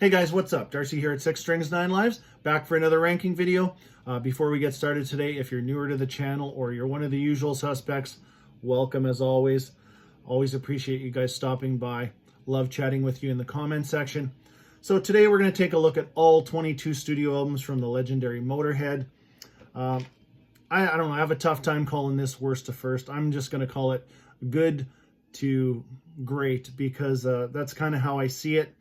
Hey guys, what's up? Darcy here at 6 Strings 9 Lives, back for another ranking video. Before we get started today, if you're newer to the channel or you're one of the usual suspects, welcome as always. Always appreciate you guys stopping by. Love chatting with you in the comment section. So today we're going to take a look at all 22 studio albums from the legendary Motörhead. I don't know, I have a tough time calling this worst to first. I'm just going to call it good to great because that's kind of how I see it.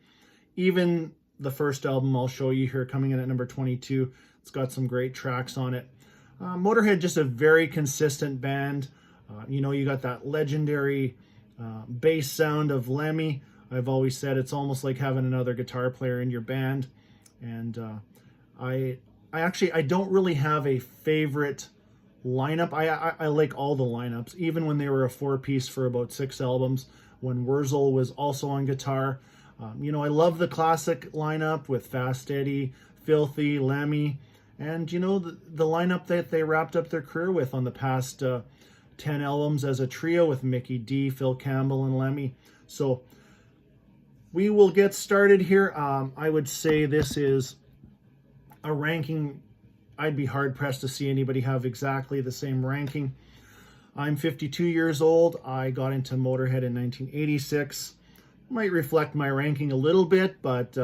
Even the first album I'll show you here coming in at number 22, it's got some great tracks on it. Motörhead, just a very consistent band. You got that legendary bass sound of Lemmy. I've always said it's almost like having another guitar player in your band. And I don't really have a favorite lineup. I like all the lineups, even when they were a four-piece for about 6 albums, when Wurzel was also on guitar. I love the classic lineup with Fast Eddie, Filthy, Lemmy, and the lineup that they wrapped up their career with on the past 10 albums as a trio with Mickey D, Phil Campbell, and Lemmy. So we will get started here. I would say this is a ranking. I'd be hard-pressed to see anybody have exactly the same ranking. I'm 52 years old. I got into Motörhead in 1986. Might reflect my ranking a little bit, but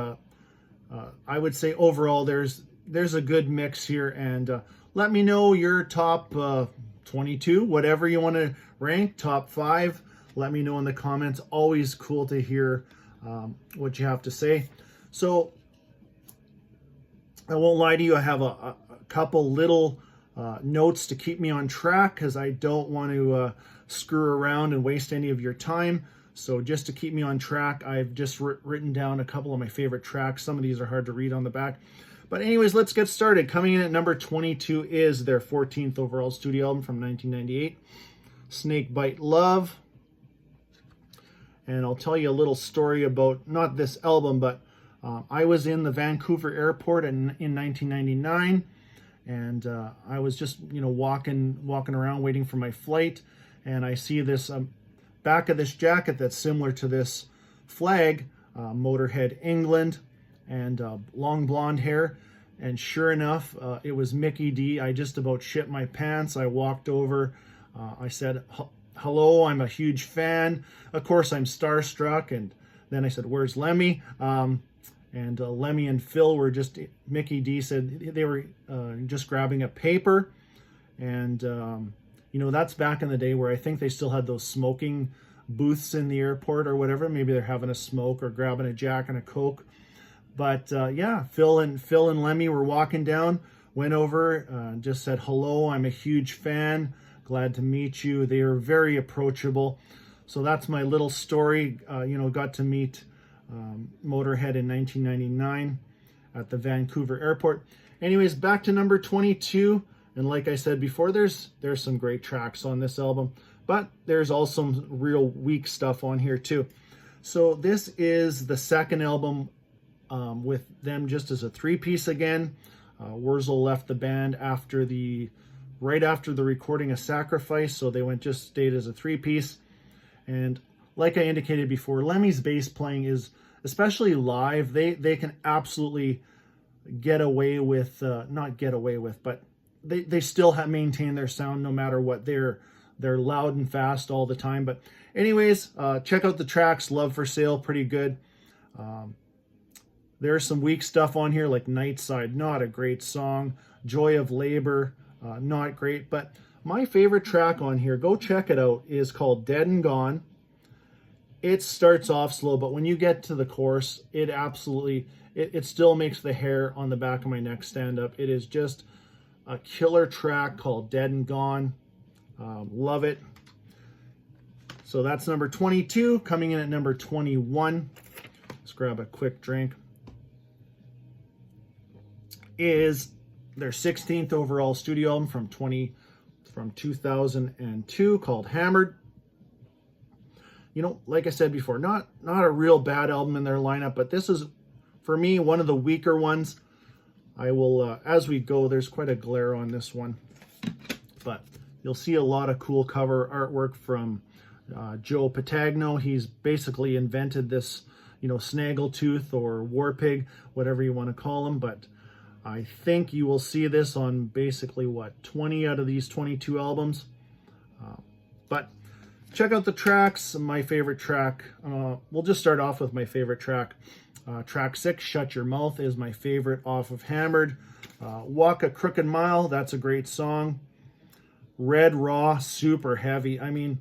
I would say overall there's a good mix here. And let me know your top 22, whatever you want to rank, top 5. Let me know in the comments. Always cool to hear what you have to say. So I won't lie to you, I have a couple little notes to keep me on track because I don't want to screw around and waste any of your time. So just to keep me on track, I've just written down a couple of my favorite tracks. Some of these are hard to read on the back. But anyways, let's get started. Coming in at number 22 is their 14th overall studio album from 1998, Snakebite Love. And I'll tell you a little story about, not this album, but I was in the Vancouver airport in 1999. And I was just, walking around waiting for my flight. And I see this back of this jacket that's similar to this flag, Motörhead England, and long blonde hair. And sure enough, it was Mickey D. I just about shit my pants. I walked over. I said, hello, I'm a huge fan. Of course, I'm starstruck. And then I said, where's Lemmy? And Lemmy and Phil were just, Mickey D said they were just grabbing a paper. And that's back in the day where I think they still had those smoking booths in the airport or whatever. Maybe they're having a smoke or grabbing a Jack and a Coke. But yeah, Phil and Lemmy were walking down, went over, just said, hello, I'm a huge fan. Glad to meet you. They were very approachable. So that's my little story. Got to meet Motörhead in 1999 at the Vancouver airport. Anyways, back to number 22. And like I said before, there's some great tracks on this album, but there's also some real weak stuff on here too. So this is the second album with them just as a 3-piece again. Wurzel left the band right after the recording of Sacrifice, so they stayed as a 3-piece. And like I indicated before, Lemmy's bass playing is, especially live, they can absolutely get away with, not get away with, but they still maintain their sound no matter what. They're loud and fast all the time. But anyways, check out the tracks. Love for Sale, pretty good. There's some weak stuff on here like Nightside, not a great song. Joy of Labor, not great. But my favorite track on here, go check it out, is called Dead and Gone. It starts off slow, but when you get to the chorus, it absolutely, it still makes the hair on the back of my neck stand up. It is just a killer track called Dead and Gone. Love it. So that's number 22. Coming in at number 21, let's grab a quick drink, is their 16th overall studio album from 2002 called Hammered. Like I said before, not a real bad album in their lineup, but this is, for me, one of the weaker ones. I will, as we go, there's quite a glare on this one, but you'll see a lot of cool cover artwork from Joe Patagno. He's basically invented this, Snaggletooth or Warpig, whatever you want to call them. But I think you will see this on basically, 20 out of these 22 albums. But check out the tracks. My favorite track, we'll just start off with my favorite track. Track 6, Shut Your Mouth, is my favorite off of Hammered. Walk a Crooked Mile, that's a great song. Red Raw, super heavy. I mean,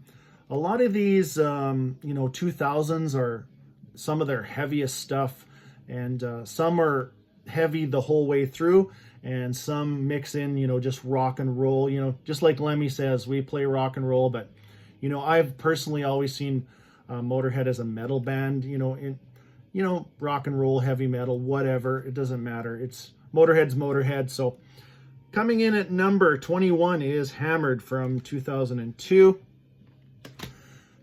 a lot of these, 2000s are some of their heaviest stuff, and some are heavy the whole way through, and some mix in, just rock and roll, just like Lemmy says, we play rock and roll, but, I've personally always seen Motörhead as a metal band, rock and roll, heavy metal, whatever, it doesn't matter. It's Motörhead's Motörhead. So coming in at number 21 is Hammered from 2002.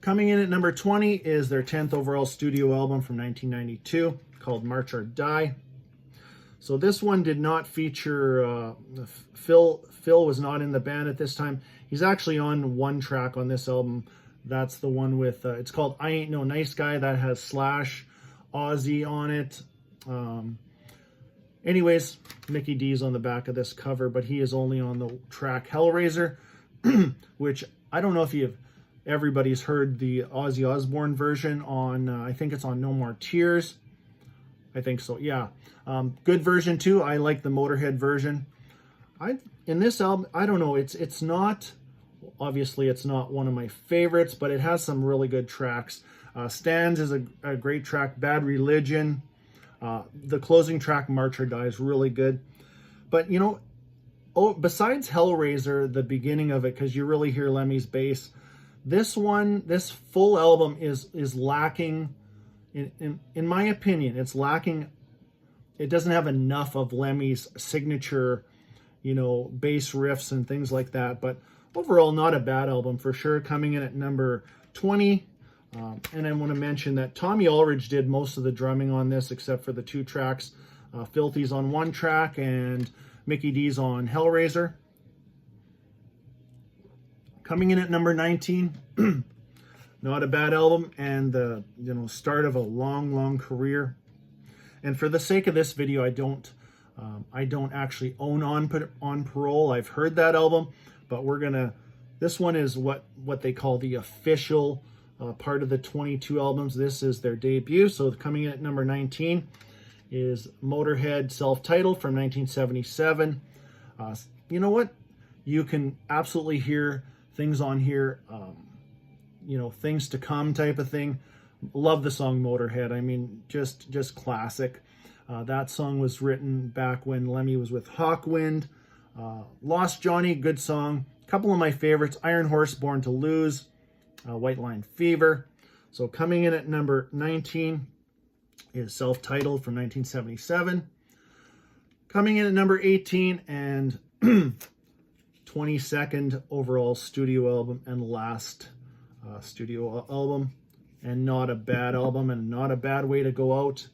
Coming in at number 20 is their 10th overall studio album from 1992 called March or Die. So this one did not feature Phil. Phil was not in the band at this time. He's actually on one track on this album. That's the one with, it's called I Ain't No Nice Guy. That has Slash, Ozzy on it. Anyways, Mickey D's on the back of this cover, but he is only on the track Hellraiser, which I don't know if everybody's heard the Ozzy Osbourne version on, I think it's on No More Tears. I think so, yeah. Good version too. I like the Motörhead version. In this album, I don't know, it's not, obviously it's not one of my favorites, but it has some really good tracks. Stands is a great track. Bad Religion. The closing track, March or Die, is really good. But, besides Hellraiser, the beginning of it, because you really hear Lemmy's bass, this full album is lacking, in my opinion, it's lacking. It doesn't have enough of Lemmy's signature, bass riffs and things like that. But overall, not a bad album for sure. Coming in at number 20. And I want to mention that Tommy Aldridge did most of the drumming on this, except for the two tracks. Filthy's on one track and Mickey D's on Hellraiser. Coming in at number 19, not a bad album, and the start of a long career. And for the sake of this video, I don't actually own On Parole. I've heard that album, but this one is what they call the official part of the 22 albums. This is their debut. So coming in at number 19 is Motörhead Self-Titled from 1977. You know what? You can absolutely hear things on here, things to come type of thing. Love the song Motörhead. I mean, just classic. That song was written back when Lemmy was with Hawkwind. Lost Johnny, good song. A couple of my favorites, Iron Horse, Born to Lose. White Line Fever. So coming in at number 19 is Self-Titled from 1977. Coming in at number 18 and 22nd overall studio album and last studio album, and not a bad album and not a bad way to go out.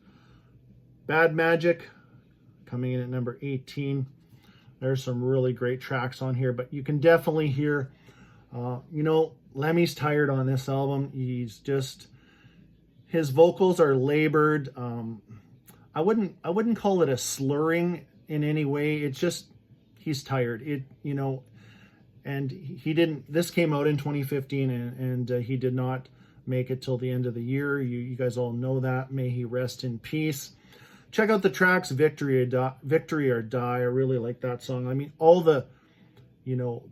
Bad Magic coming in at number 18. There's some really great tracks on here, but you can definitely hear Lemmy's tired on this album. His vocals are labored. I wouldn't call it a slurring in any way. It's just, he's tired. And this came out in 2015 and he did not make it till the end of the year. You guys all know that. May he rest in peace. Check out the tracks, Victory or Die. I really like that song. I mean, all the,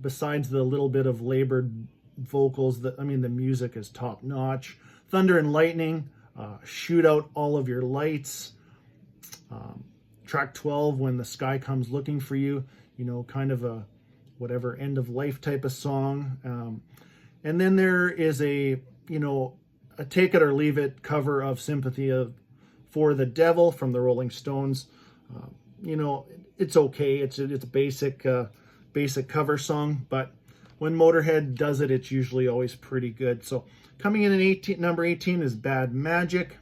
besides the little bit of labored vocals, the music is top notch. Thunder and Lightning, Shoot Out All of Your Lights. Track 12, When the Sky Comes Looking for You, kind of a whatever end of life type of song. And then there is a Take It or Leave It cover of Sympathy for the Devil from the Rolling Stones. It's okay. It's a basic cover song, but when Motörhead does it, it's usually always pretty good. So coming in at number 18 is Bad Magic.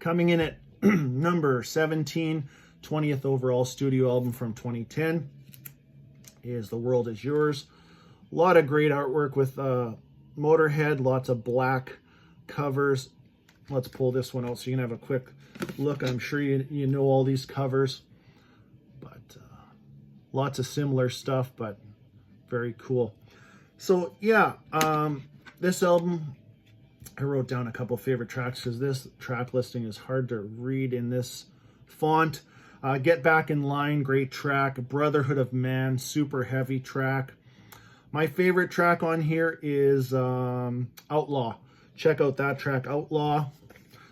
Coming in at number 17, 20th overall studio album from 2010 is The World Is Yours. A lot of great artwork with Motörhead, lots of black covers. Let's pull this one out so you can have a quick look. I'm sure you know all these covers, but lots of similar stuff, but very cool. So yeah, this album, I wrote down a couple favorite tracks because this track listing is hard to read in this font. Get Back in Line, great track. Brotherhood of Man, super heavy track. My favorite track on here is Outlaw. Check out that track, Outlaw.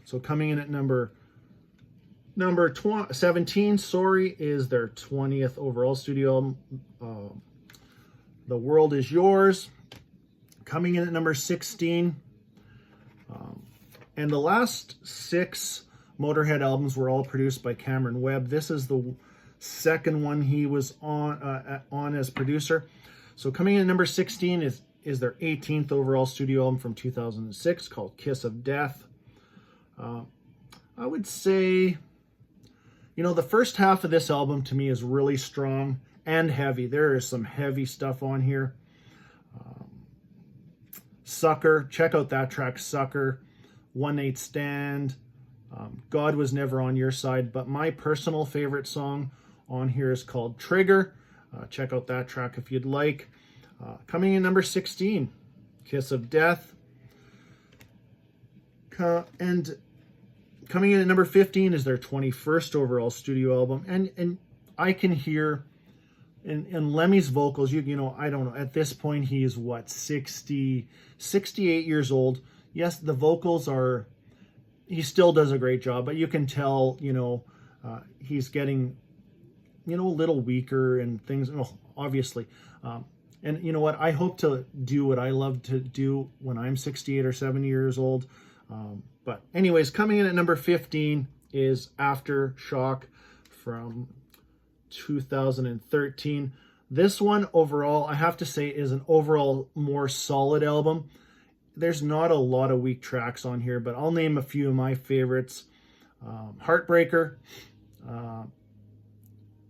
So coming in at number 17, Sorry, is their 20th overall studio album. The World Is Yours. Coming in at number 16. And the last 6 Motörhead albums were all produced by Cameron Webb. This is the second one he was on as producer. So coming in at number 16 is their 18th overall studio album from 2006 called Kiss of Death. I would say, you know, the first half of this album to me is really strong and heavy. There is some heavy stuff on here. Sucker, check out that track, Sucker. One Night Stand. God Was Never on Your Side. But my personal favorite song on here is called Trigger. Check out that track if you'd like. Coming in number 16, Kiss of Death. And coming in at number 15 is their 21st overall studio album. And I can hear in Lemmy's vocals, you know, I don't know, at this point he is what, 68 years old. Yes, the vocals are, he still does a great job, but you can tell, you know, he's getting, you know, a little weaker and things, obviously. And you know what, I hope to do what I love to do when I'm 68 or 70 years old. But anyways, coming in at number 15 is Aftershock from 2013. This one overall, I have to say, is an overall more solid album. There's not a lot of weak tracks on here, but I'll name a few of my favorites. Heartbreaker,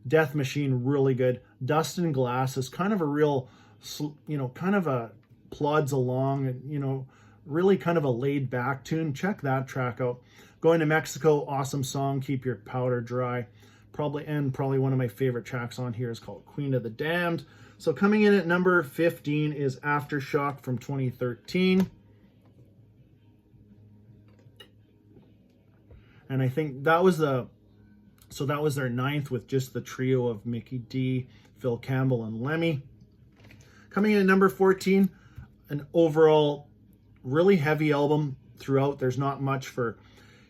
Death Machine, really good. Dust and Glass is kind of a real, you know, kind of a plods along, and you know, really kind of a laid back tune. Check that track out. Going to Mexico, awesome song, Keep Your Powder Dry. Probably one of my favorite tracks on here is called Queen of the Damned. So coming in at number 15 is Aftershock from 2013. And I think that was their 9th with just the trio of Mickey D, Phil Campbell, and Lemmy. Coming in at number 14, an overall really heavy album throughout. There's not much for,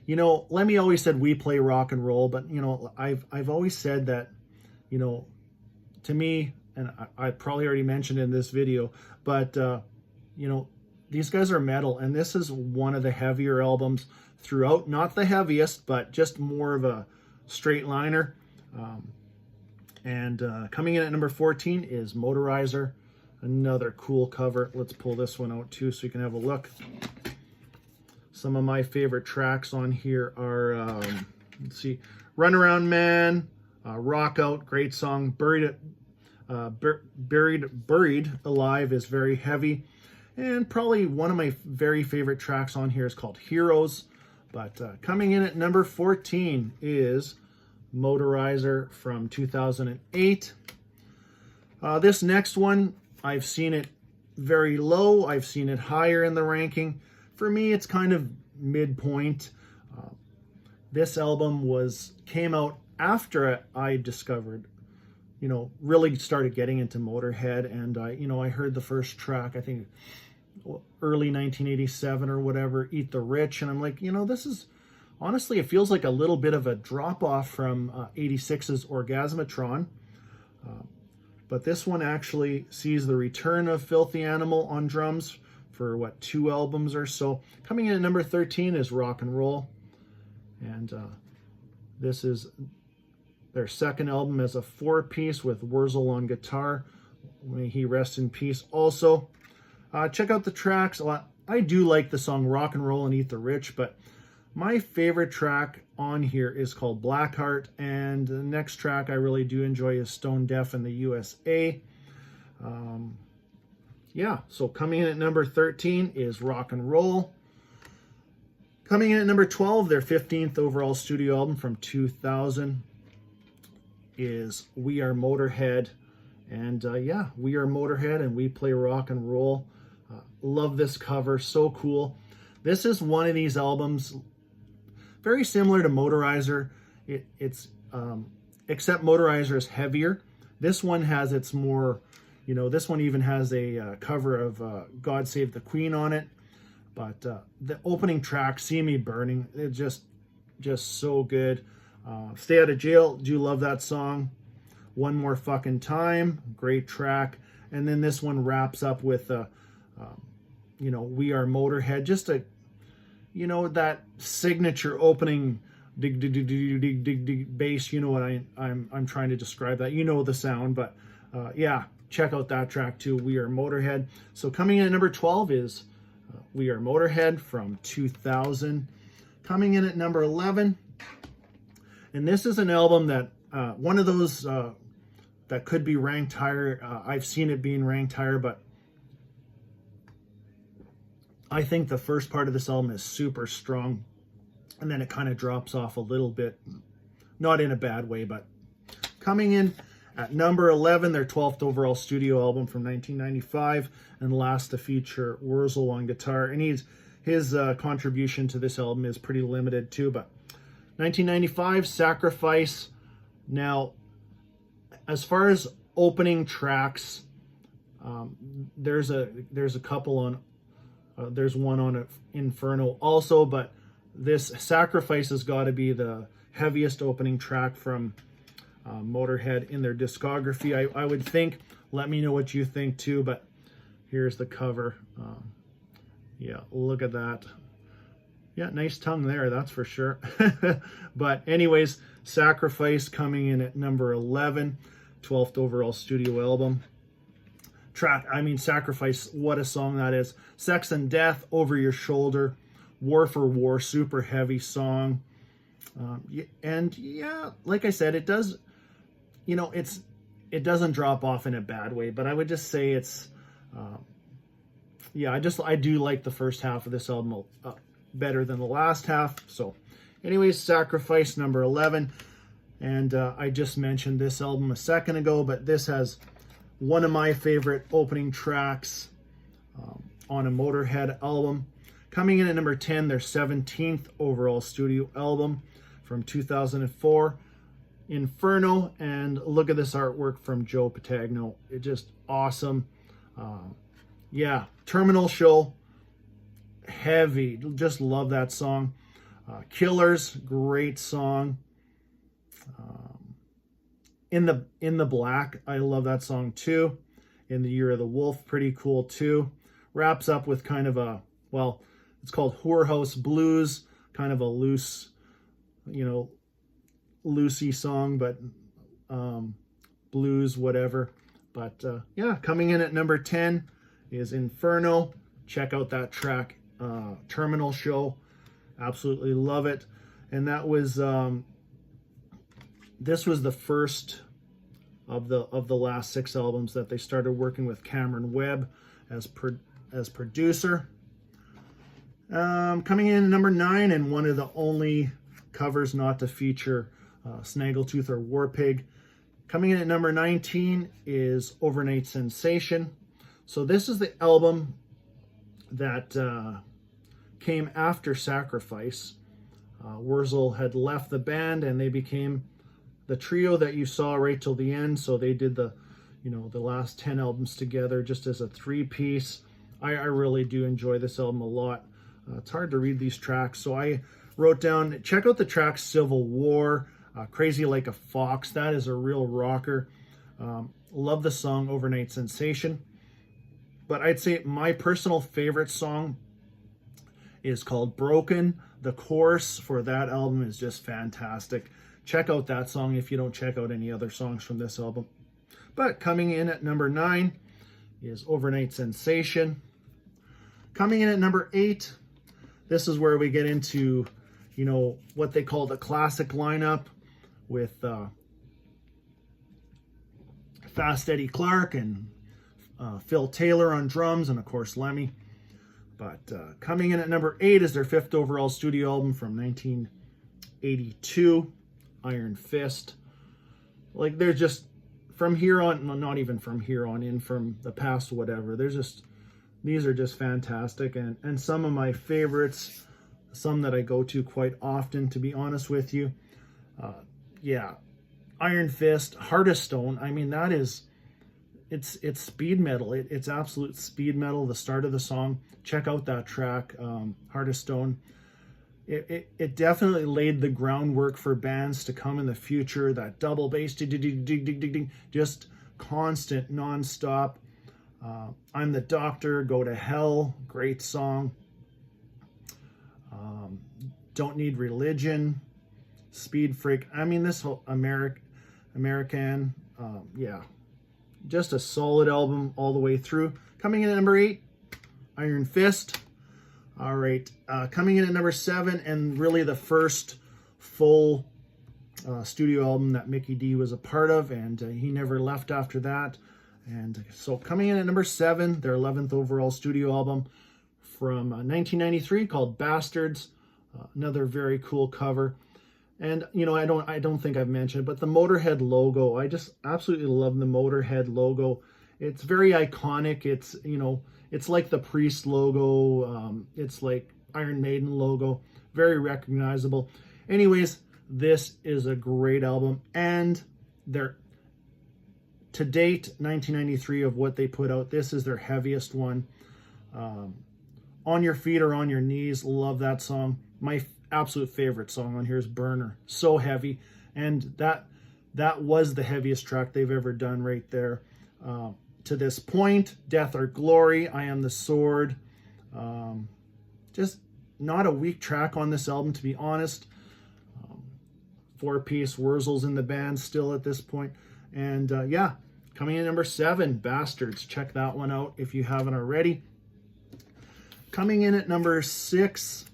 you know, Lemmy always said we play rock and roll, but you know, I've always said that, you know, to me, and I probably already mentioned in this video, but you know, these guys are metal, and this is one of the heavier albums throughout. Not the heaviest, but just more of a straight liner. Coming in at number 14 is Motorizer, another cool cover. Let's pull this one out too so you can have a look. Some of my favorite tracks on here are, let's see, Runaround Man, Rock Out, great song. Buried Alive is very heavy. And probably one of my very favorite tracks on here is called Heroes. But coming in at number 14 is Motorizer from 2008. This next one, I've seen it very low. I've seen it higher in the ranking. For me, it's kind of midpoint. This album came out after I discovered, you know, really started getting into Motörhead, and I heard the first track, I think early 1987 or whatever, Eat the Rich, and I'm like, you know, this is, honestly, it feels like a little bit of a drop off from 86's Orgasmatron. But this one actually sees the return of Filthy Animal on drums for, 2 albums or so. Coming in at number 13 is Rock and Roll. And this is their second album as a 4-piece with Wurzel on guitar. May he rest in peace. Also, check out the tracks. I do like the song Rock and Roll and Eat the Rich, but my favorite track on here is called Blackheart, and the next track I really do enjoy is Stone Deaf in the USA. Yeah, so coming in at number 13 is Rock and Roll. Coming in at number 12, their 15th overall studio album from 2000 is We Are Motörhead. And yeah, we are Motörhead and we play rock and roll. Love this cover, so cool. This is one of these albums, very similar to Motorizer. It's except Motorizer is heavier. This one has its more, you know, this one even has a cover of God Save the Queen on it. But the opening track, See Me Burning, it's just so good. Stay Out of Jail, do love that song. One More Fucking Time, great track. And then this one wraps up with, you know, We Are Motörhead. Just a, you know, that signature opening dig dig dig dig dig dig dig bass. You know what I'm trying to describe that. You know the sound, but yeah, check out that track too. We Are Motörhead. So coming in at number 12 is We Are Motörhead from 2000. Coming in at number 11, and this is an album that one of those that could be ranked higher. I've seen it being ranked higher, but I think the first part of this album is super strong, and then it kind of drops off a little bit, not in a bad way. But coming in at number 11, their 12th overall studio album from 1995, and last to feature Wurzel on guitar. And his contribution to this album is pretty limited too. But 1995, Sacrifice. Now, as far as opening tracks, there's a couple on. There's one on Inferno also, but this Sacrifice has got to be the heaviest opening track from Motörhead in their discography, I would think. Let me know what you think too, but here's the cover. Yeah, look at that. Yeah, nice tongue there, that's for sure. But anyways, Sacrifice coming in at number 11, 12th overall studio album. Track, I mean, Sacrifice, what a song that is. Sex and Death, Over Your Shoulder, War for War, super heavy song. And yeah, like I said, it does, you know, it doesn't drop off in a bad way, but I would just say it's, yeah, I do like the first half of this album better than the last half. So anyways, Sacrifice, number 11. And I just mentioned this album a second ago, but this has one of my favorite opening tracks on a Motörhead album. Coming in at number 10, their 17th overall studio album from 2004, Inferno. And look at this artwork from Joe Patagno. It's just awesome. Yeah, Terminal Show, heavy. Just love that song. Killers, great song. In the Black, I love that song too. In the Year of the Wolf, pretty cool too. Wraps up with kind of a, well, it's called Whorehouse Blues, kind of a loose, you know, loosey song, but blues, whatever. But yeah, coming in at number 10 is Inferno. Check out that track, Terminal Show. Absolutely love it. And that was this was the first of the last 6 albums that they started working with Cameron Webb as producer. Coming in at number 9, and one of the only covers not to feature Snaggletooth or Warpig. Coming in at number 19 is Overnight Sensation. So this is the album that came after Sacrifice. Wurzel had left the band and they became the trio that you saw right till the end. So they did the, you know, the last 10 albums together just as a 3-piece. I really do enjoy this album a lot. It's hard to read these tracks, so I wrote down, check out the track Civil War, Crazy Like a Fox. That is a real rocker. Love the song Overnight Sensation. But I'd say my personal favorite song is called Broken. The chorus for that album is just fantastic. Check out that song if you don't check out any other songs from this album. But coming in at number 9 is Overnight Sensation. Coming in at number 8, this is where we get into, you know, what they call the classic lineup with Fast Eddie Clarke and Phil Taylor on drums, and of course Lemmy. But coming in at number 8 is their 5th overall studio album from 1982, Iron Fist. Like, they're just, from here on, well, not even from here on in, from the past, whatever, these are just fantastic, and some of my favorites, some that I go to quite often, to be honest with you. Yeah, Iron Fist, Heart of Stone, I mean, that is, it's speed metal. It's absolute speed metal. The start of the song, check out that track, Heart of Stone. It definitely laid the groundwork for bands to come in the future. That double bass, just constant, nonstop. I'm the Doctor, Go to Hell, great song. Don't Need Religion, Speed Freak. I mean, this whole American, yeah, just a solid album all the way through. Coming in at number 8, Iron Fist. All right, coming in at number 7, and really the first full studio album that Mikkey Dee was a part of, and he never left after that. And so coming in at number 7, their 11th overall studio album from 1993 called Bastards. Another very cool cover. And, you know, I don't think I've mentioned, but the Motörhead logo, I just absolutely love the Motörhead logo. It's very iconic. It's, you know, it's like the Priest logo. It's like Iron Maiden logo. Very recognizable. Anyways, this is a great album. And they're, to date, 1993 of what they put out, this is their heaviest one. On Your Feet or On Your Knees, love that song. My absolute favorite song on here is Burner. So heavy, and that was the heaviest track they've ever done right there. To this point, Death or Glory, I Am the Sword. Just not a weak track on this album, to be honest. 4-piece, Wurzel's in the band still at this point. And yeah, coming in number 7, Bastards. Check that one out if you haven't already. Coming in at number 6,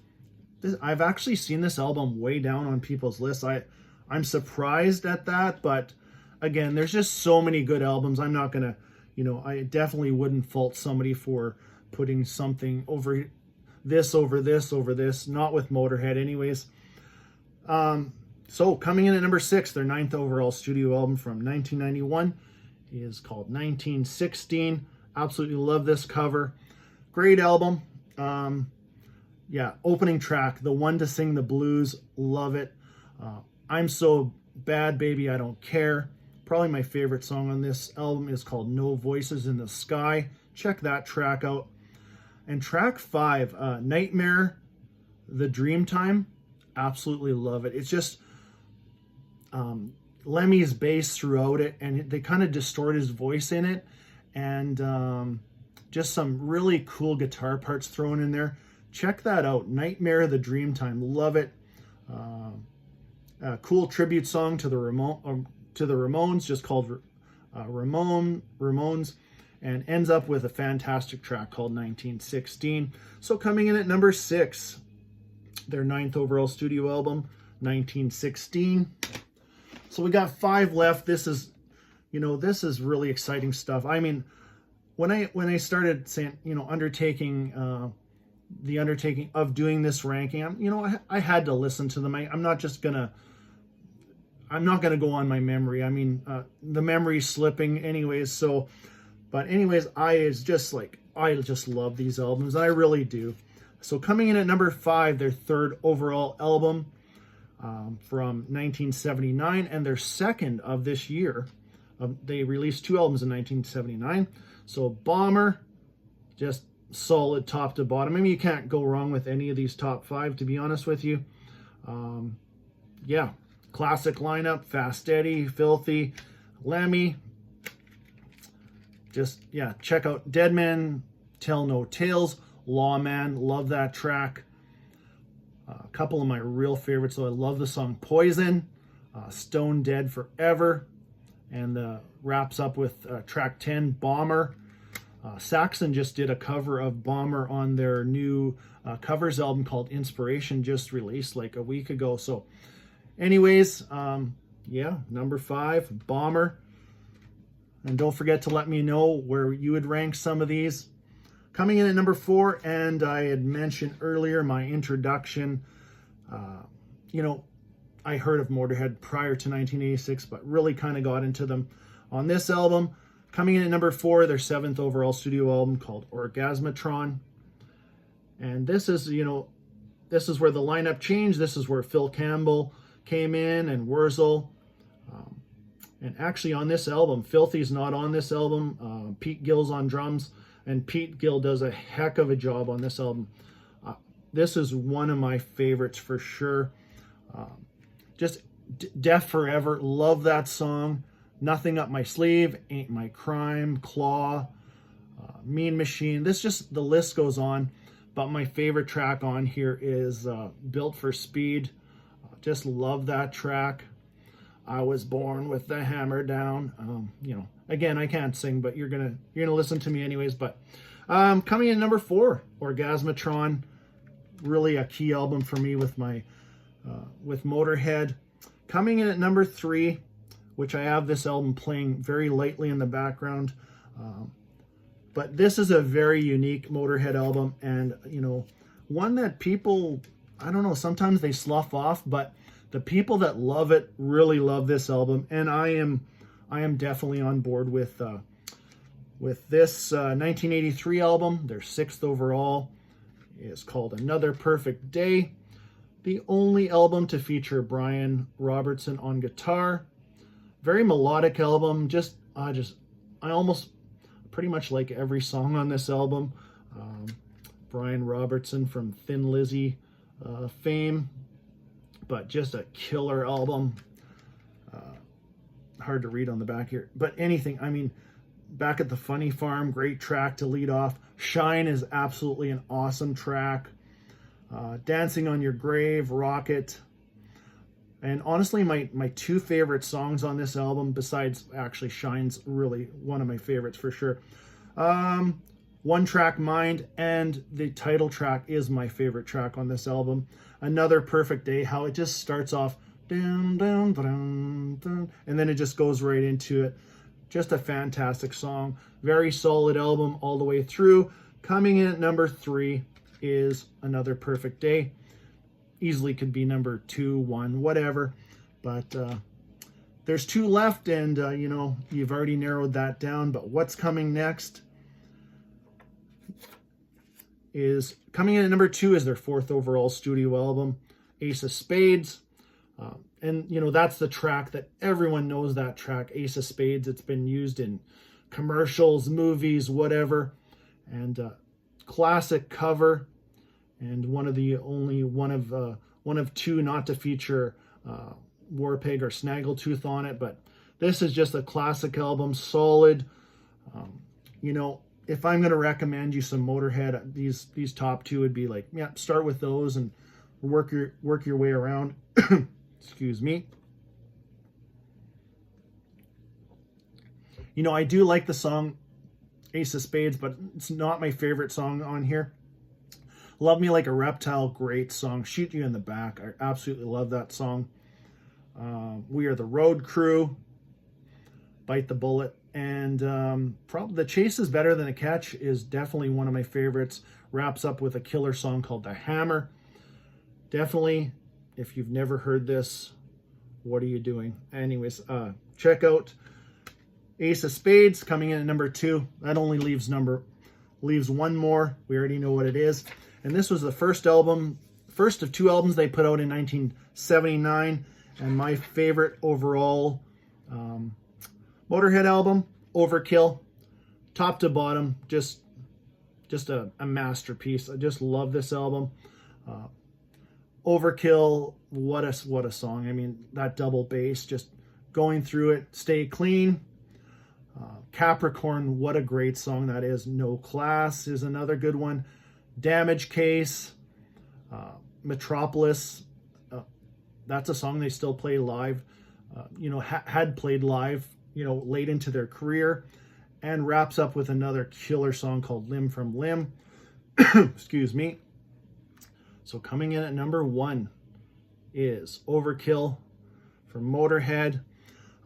I've actually seen this album way down on people's lists. I'm surprised at that, but again, there's just so many good albums. I'm not gonna, you know, I definitely wouldn't fault somebody for putting something over this, not with Motörhead anyways. So coming in at number 6, their 9th overall studio album from 1991 is called 1916. Absolutely love this cover. Great album. Yeah, opening track, The One to Sing the Blues, love it. I'm So Bad, Baby, I Don't Care. Probably my favorite song on this album is called No Voices in the Sky. Check that track out. And track 5, Nightmare, The Dreamtime, absolutely love it. It's just Lemmy's bass throughout it, and they kind of distort his voice in it, and just some really cool guitar parts thrown in there. Check that out, Nightmare, The Dreamtime, love it. A cool tribute song to the Ramones, just called Ramones, and ends up with a fantastic track called 1916. So coming in at number 6, their 9th overall studio album, 1916. So we got 5 left. This is, you know, this is really exciting stuff. I mean, when I started saying, you know, the undertaking of doing this ranking, you know, I had to listen to them. I'm not gonna go on my memory. I mean, the memory's slipping anyways. So, but anyways, I just love these albums. I really do. So coming in at number 5, their 3rd overall album from 1979, and their 2nd of this year. They released 2 albums in 1979. So Bomber, just solid top to bottom. I mean, you can't go wrong with any of these top 5, to be honest with you. Yeah, classic lineup, Fast Eddie, Filthy, Lemmy. Just, yeah, check out Dead Man Tell No Tales, Lawman, love that track. A couple of my real favorites, so I love the song Poison, Stone Dead Forever, and wraps up with track 10, Bomber. Saxon just did a cover of Bomber on their new covers album called Inspiration, just released like a week ago. So anyways, yeah, number 5, Bomber. And don't forget to let me know where you would rank some of these. Coming in at number 4, and I had mentioned earlier my introduction, you know, I heard of Motörhead prior to 1986, but really kind of got into them on this album. Coming in at number 4, their 7th overall studio album called Orgasmatron. And this is, you know, this is where the lineup changed. This is where Phil Campbell came in and Wurzel. And actually on this album, Filthy's not on this album. Pete Gill's on drums, and Pete Gill does a heck of a job on this album. This is one of my favorites for sure. Just Deaf Forever, love that song. Nothing Up My Sleeve, Ain't My Crime, Claw, Mean Machine. This just, the list goes on. But my favorite track on here is Built for Speed. Just love that track. I Was Born with the Hammer Down. You know, again, I can't sing, but you're gonna listen to me anyways. But coming in number 4, Orgasmatron. Really a key album for me with my with Motörhead. Coming in at number 3, which I have this album playing very lightly in the background. But this is a very unique Motörhead album, and you know, one that people, I don't know, sometimes they slough off, but the people that love it really love this album, and I am definitely on board with this 1983 album. Their 6th overall is called Another Perfect Day. The only album to feature Brian Robertson on guitar. Very melodic album. I almost pretty much like every song on this album. Brian Robertson from Thin Lizzy fame, but just a killer album. Hard to read on the back here, but anything, I mean, Back at the Funny Farm, great track to lead off. Shine is absolutely an awesome track. Dancing on Your Grave, Rocket. And honestly, my 2 favorite songs on this album, besides actually Shine's really one of my favorites for sure. One Track Mind, and the title track is my favorite track on this album. Another Perfect Day, how it just starts off, dun, dun, dun, dun, and then it just goes right into it. Just a fantastic song. Very solid album all the way through. Coming in at number 3 is Another Perfect Day. Easily could be number 2, 1, whatever. But there's 2 left, and you know, you've already narrowed that down. But what's coming next is, coming in at number 2 is their 4th overall studio album, Ace of Spades. And you know, that's the track that everyone knows, that track, Ace of Spades. It's been used in commercials, movies, whatever. And classic cover, and one of 2 not to feature Warpig or Snaggletooth on it. But this is just a classic album, solid. You know, if I'm going to recommend you some Motörhead, these top 2 would be like, yeah, start with those and work your way around. Excuse me. You know, I do like the song Ace of Spades, but it's not my favorite song on here. Love Me Like a Reptile, great song. Shoot You in the Back, I absolutely love that song. We Are the Road Crew, Bite the Bullet, and probably The Chase is Better Than a Catch is definitely one of my favorites. Wraps up with a killer song called The Hammer. Definitely, if you've never heard this, what are you doing? Anyways, check out Ace of Spades, coming in at number 2. That only leaves one more. We already know what it is. And this was the first of 2 albums they put out in 1979. And my favorite overall Motörhead album, Overkill. Top to bottom, just a masterpiece. I just love this album. Overkill, what a song. I mean, that double bass, just going through it. Stay Clean. Capricorn, what a great song that is. No Class is another good one. Damage Case. Metropolis. That's a song they still play live. You know, had played live, you know, late into their career. And wraps up with another killer song called Limb from Limb. Excuse me. So coming in at number 1 is Overkill from Motörhead.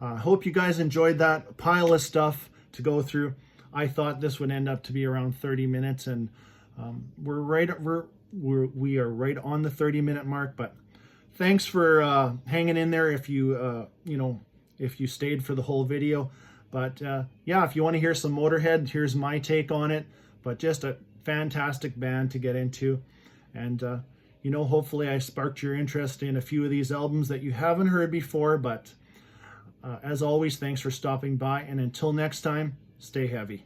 I hope you guys enjoyed that pile of stuff to go through. I thought this would end up to be around 30 minutes, and we are right on the 30-minute mark. But thanks for hanging in there if you if you stayed for the whole video. But yeah, if you want to hear some Motörhead, here's my take on it. But just a fantastic band to get into. And hopefully I sparked your interest in a few of these albums that you haven't heard before. But as always, thanks for stopping by, and until next time, stay heavy.